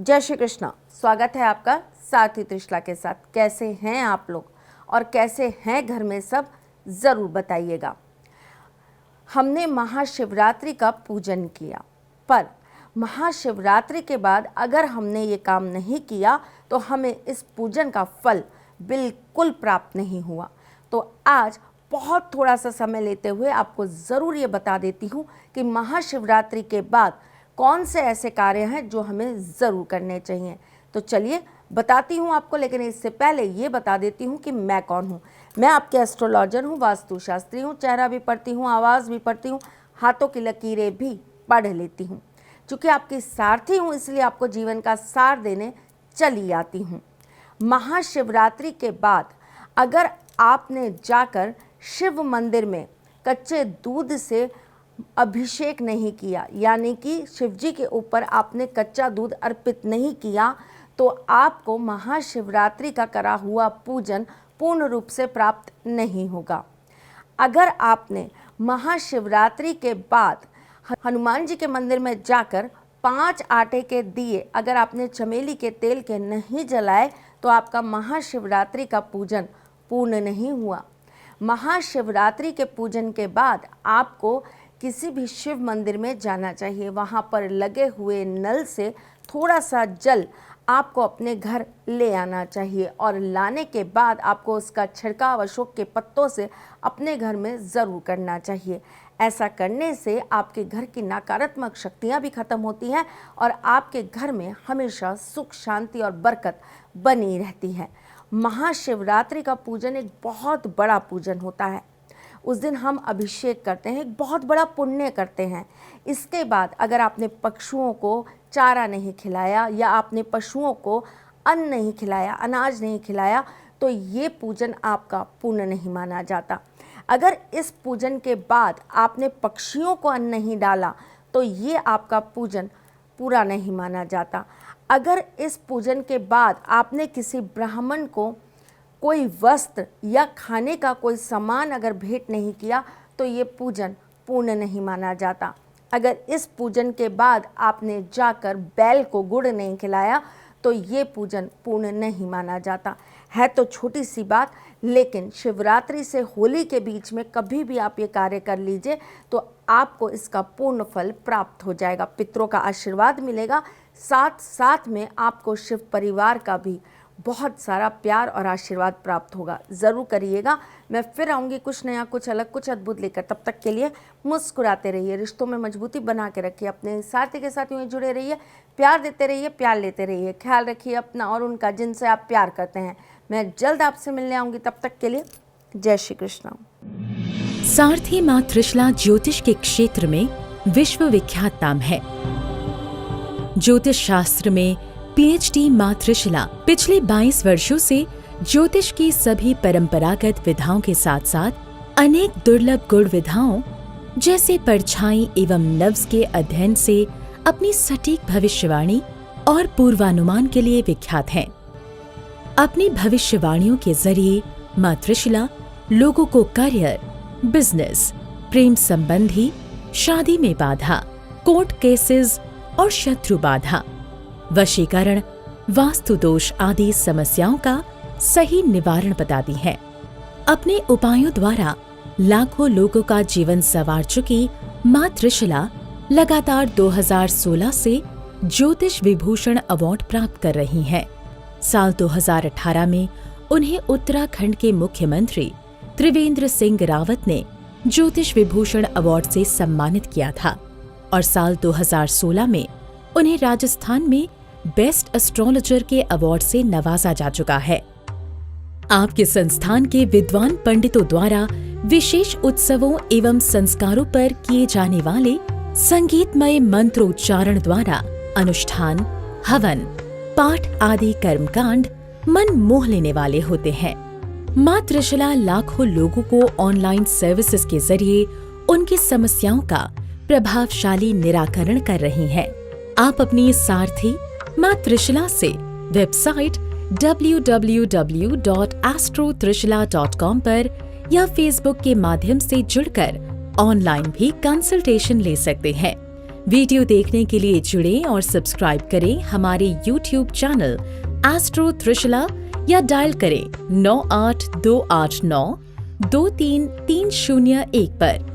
जय श्री कृष्णा। स्वागत है आपका सारथी त्रिशला के साथ। कैसे हैं आप लोग और कैसे हैं घर में सब, ज़रूर बताइएगा। हमने महाशिवरात्रि का पूजन किया, पर महाशिवरात्रि के बाद अगर हमने ये काम नहीं किया तो हमें इस पूजन का फल बिल्कुल प्राप्त नहीं हुआ। तो आज बहुत थोड़ा सा समय लेते हुए आपको ज़रूर ये बता देती हूँ कि महाशिवरात्रि के बाद कौन से ऐसे कार्य हैं जो हमें ज़रूर करने चाहिए। तो चलिए बताती हूँ आपको, लेकिन इससे पहले ये बता देती हूँ कि मैं कौन हूँ। मैं आपके एस्ट्रोलॉजर हूँ, वास्तुशास्त्री हूँ, चेहरा भी पढ़ती हूँ, आवाज़ भी पढ़ती हूँ, हाथों की लकीरें भी पढ़ लेती हूँ। चूँकि आपकी सारथी हूँ इसलिए आपको जीवन का सार देने चली आती हूँ। महाशिवरात्रि के बाद अगर आपने जाकर शिव मंदिर में कच्चे दूध से अभिषेक नहीं किया, यानी कि शिव जी के ऊपर आपने कच्चा दूध अर्पित नहीं किया, तो आपको महाशिवरात्रि का करा हुआ पूजन पूर्ण रूप से प्राप्त नहीं होगा। अगर आपने महाशिवरात्रि के बाद हनुमान जी के मंदिर में जाकर 5 आटे के दिए अगर आपने चमेली के तेल के नहीं जलाए तो आपका महाशिवरात्रि का पूजन पूर्ण नहीं हुआ। महाशिवरात्रि के पूजन के बाद आपको किसी भी शिव मंदिर में जाना चाहिए। वहाँ पर लगे हुए नल से थोड़ा सा जल आपको अपने घर ले आना चाहिए और लाने के बाद आपको उसका छिड़काव अशोक के पत्तों से अपने घर में ज़रूर करना चाहिए। ऐसा करने से आपके घर की नकारात्मक शक्तियाँ भी खत्म होती हैं और आपके घर में हमेशा सुख, शांति और बरकत बनी रहती है। महाशिवरात्रि का पूजन एक बहुत बड़ा पूजन होता है। उस दिन हम अभिषेक करते हैं, एक बहुत बड़ा पुण्य करते हैं। इसके बाद अगर आपने पशुओं को चारा नहीं खिलाया या आपने पशुओं को अन्न नहीं खिलाया, अनाज नहीं खिलाया, तो ये पूजन आपका पूर्ण नहीं माना जाता। अगर इस पूजन के बाद आपने पक्षियों को अन्न नहीं डाला तो ये आपका पूजन पूरा नहीं माना जाता। अगर इस पूजन के बाद आपने किसी ब्राह्मण को कोई वस्त्र या खाने का कोई सामान अगर भेंट नहीं किया तो ये पूजन पूर्ण नहीं माना जाता। अगर इस पूजन के बाद आपने जाकर बैल को गुड़ नहीं खिलाया तो ये पूजन पूर्ण नहीं माना जाता। है तो छोटी सी बात, लेकिन शिवरात्रि से होली के बीच में कभी भी आप ये कार्य कर लीजिए तो आपको इसका पूर्ण फल प्राप्त हो जाएगा। पितरों का आशीर्वाद मिलेगा, साथ साथ में आपको शिव परिवार का भी बहुत सारा प्यार और आशीर्वाद प्राप्त होगा। ज़रूर करिएगा। मैं फिर आऊँगी कुछ नया, कुछ अलग, कुछ अद्भुत लेकर। तब तक के लिए मुस्कुराते रहिए, रिश्तों में मजबूती बना के रखिए, अपने साथी के साथ यूँ जुड़े रहिए, प्यार देते रहिए, प्यार लेते रहिए। ख्याल रखिए अपना और उनका जिनसे आप प्यार करते हैं। मैं जल्द आपसे मिलने आऊँगी, तब तक के लिए जय श्री कृष्ण। सारथी माँ त्रिशला ज्योतिष के क्षेत्र में विश्वविख्यात नाम है। ज्योतिष शास्त्र में पीएचडी माँ त्रिशला पिछले 22 वर्षों से ज्योतिष की सभी परंपरागत विधाओं के साथ साथ अनेक दुर्लभ गुण विधाओं जैसे परछाई एवं नव्स के अध्ययन से अपनी सटीक भविष्यवाणी और पूर्वानुमान के लिए विख्यात हैं। अपनी भविष्यवाणियों के जरिए माँ त्रिशला लोगों को करियर, बिजनेस, प्रेम संबंधी, शादी में बाधा, कोर्ट केसेस और शत्रु बाधा, वशीकरण, वास्तु दोष आदि समस्याओं का सही निवारण बताती है। अपने उपायों द्वारा लाखों लोगों का जीवन संवार चुकी माँ त्रिशला लगातार 2016 से ज्योतिष विभूषण अवार्ड प्राप्त कर रही हैं। साल 2018 में उन्हें उत्तराखंड के मुख्यमंत्री त्रिवेंद्र सिंह रावत ने ज्योतिष विभूषण अवार्ड से सम्मानित किया था और साल 2016 में उन्हें राजस्थान में बेस्ट एस्ट्रोलॉजर के अवार्ड से नवाजा जा चुका है। आपके संस्थान के विद्वान पंडितों द्वारा विशेष उत्सवों एवं संस्कारों पर किए जाने वाले संगीतमय मंत्रोच्चारण द्वारा अनुष्ठान, हवन, पाठ आदि कर्मकांड मन मोह लेने वाले होते हैं। माँ त्रिशला लाखों लोगों को ऑनलाइन सर्विसेज के जरिए उनकी समस्याओं का प्रभावशाली निराकरण कर रही हैं। आप अपनी सारथी माँ त्रिशला से वेबसाइट www.astrotrishla.com पर या फेसबुक के माध्यम से जुड़कर ऑनलाइन भी कंसल्टेशन ले सकते हैं। वीडियो देखने के लिए जुड़ें और सब्सक्राइब करें हमारे YouTube चैनल एस्ट्रो त्रिशला या डायल करें 9828923301 पर।